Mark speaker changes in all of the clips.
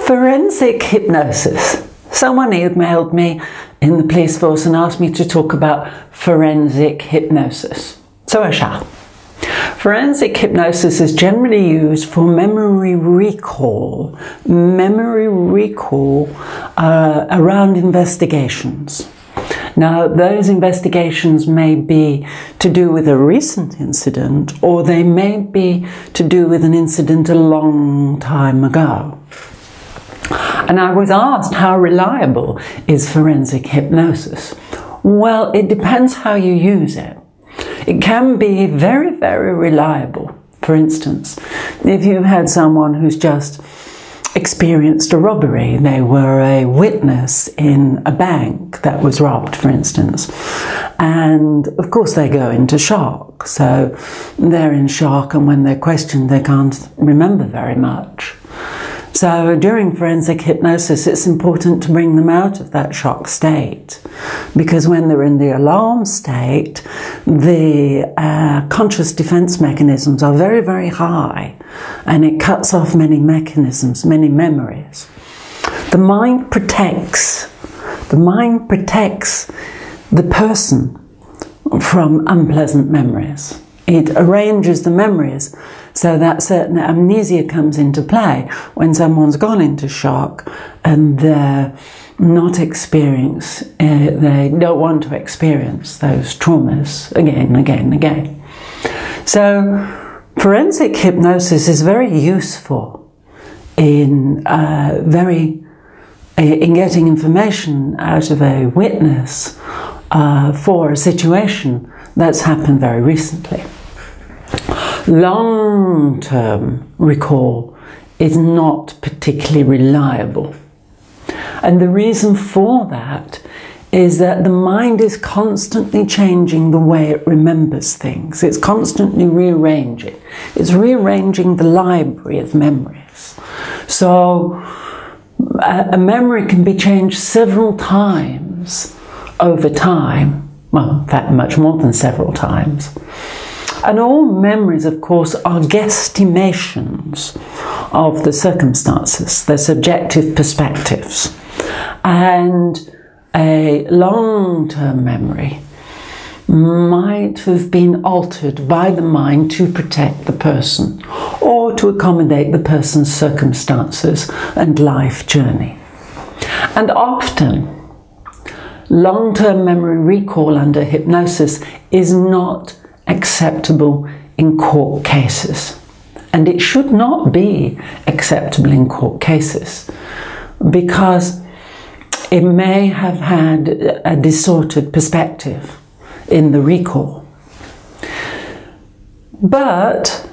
Speaker 1: Forensic hypnosis. Someone emailed me in the police force and asked me to talk about forensic hypnosis. So I shall. Forensic hypnosis is generally used for memory recall around investigations. Now, those investigations may be to do with a recent incident, or they may be to do with an incident a long time ago. And I was asked, how reliable is forensic hypnosis? Well, it depends how you use it. It can be very, very reliable. For instance, if you've had someone who's just experienced a robbery, they were a witness in a bank that was robbed, for instance, and of course they go into shock. So they're in shock, and when they're questioned, they can't remember very much. So during forensic hypnosis, it's important to bring them out of that shock state, because when they're in the alarm state, the conscious defense mechanisms are very, very high, and it cuts off many mechanisms, many memories. The mind protects the person from unpleasant memories. It arranges the memories so that certain amnesia comes into play when someone's gone into shock and they're not they don't want to experience those traumas again and again and again. So forensic hypnosis is very useful in getting information out of a witness for a situation that's happened very recently. Long-term recall is not particularly reliable. And the reason for that is that the mind is constantly changing the way it remembers things. It's constantly rearranging. It's rearranging the library of memories. So a memory can be changed several times over time. Well, in fact, much more than several times. And all memories, of course, are guesstimations of the circumstances, their subjective perspectives. And a long-term memory might have been altered by the mind to protect the person or to accommodate the person's circumstances and life journey. And often, long-term memory recall under hypnosis is not acceptable in court cases. And it should not be acceptable in court cases because it may have had a distorted perspective in the recall. But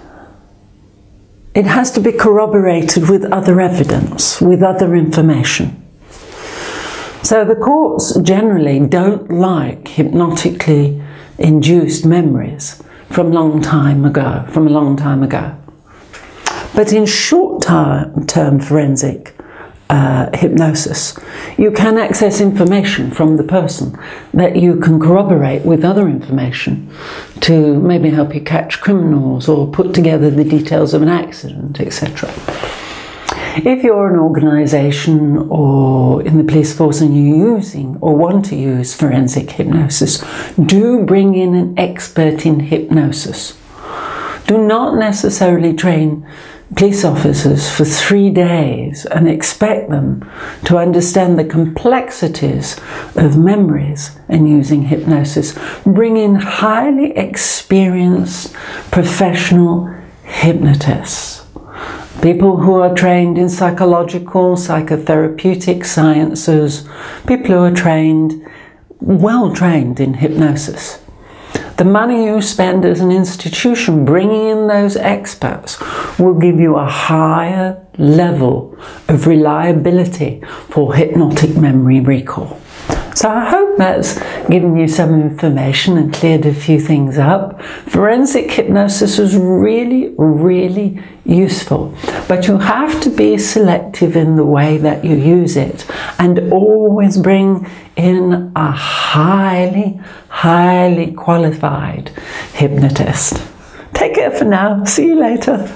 Speaker 1: it has to be corroborated with other evidence, with other information. So the courts generally don't like hypnotically induced memories from a long time ago. But in short-term forensic hypnosis, you can access information from the person that you can corroborate with other information to maybe help you catch criminals or put together the details of an accident, etc. If you're an organisation or in the police force and you're using or want to use forensic hypnosis, do bring in an expert in hypnosis. Do not necessarily train police officers for 3 days and expect them to understand the complexities of memories and using hypnosis. Bring in highly experienced professional hypnotists. People who are trained in psychological, psychotherapeutic sciences, people who are well trained in hypnosis. The money you spend as an institution bringing in those experts will give you a higher level of reliability for hypnotic memory recall. So I hope that's given you some information and cleared a few things up. Forensic hypnosis is really, really useful, but you have to be selective in the way that you use it and always bring in a highly, highly qualified hypnotist. Take care for now. See you later.